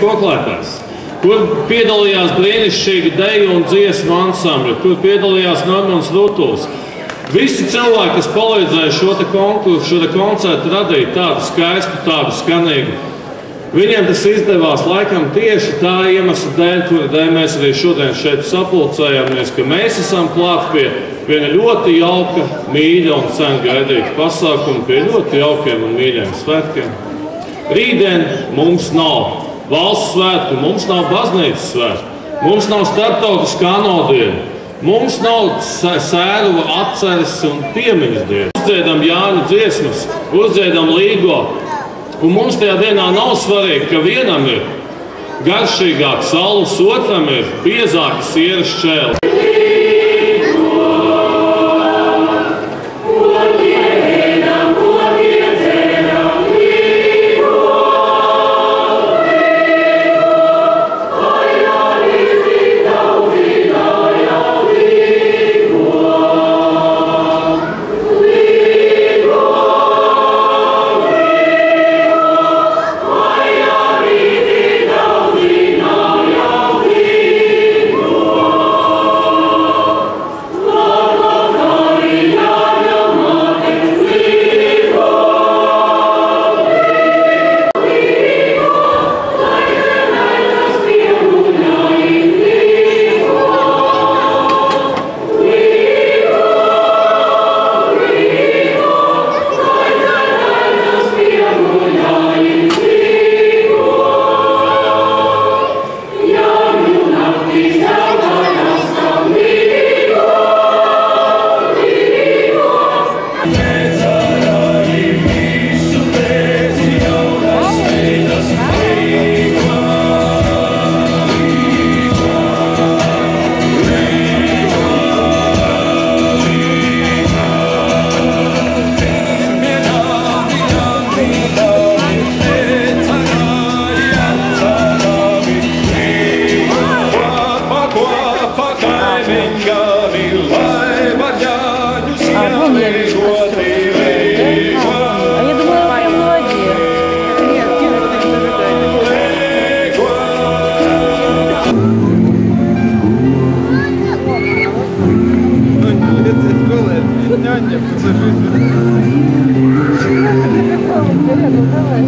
koklētājs, kur piedalījās brīnišķīgi deju un dziesmu ansambļi, kur piedalījās Normans Rutuls. Visi cilvēki, kas palīdzēja šo koncertu radīt tādu skaistu, tādu skanīgu, viņiem tas izdevās laikam tieši tā iemesla dēļ, kura dēļ mēs arī šodien šeit sapulcējāmies, ka mēs esam klāt pie viena ļoti jauka, mīļa un sen gaidīta pasākuma, pie ļoti jaukiem un mīļiem svētkiem. Rītdien mums nav valsts svētku, mums nav baznīcas svētku, mums nav starptautiskā anodiena, mums nav sēru atceres un piemiņas diena. Uzdziedam Jāņu dziesmas, uzdziedam Līgo, un mums tajā dienā nav svarīgi, ka vienam ir garšīgāks alus, otram ir biezāka sieras šķēle. Давай.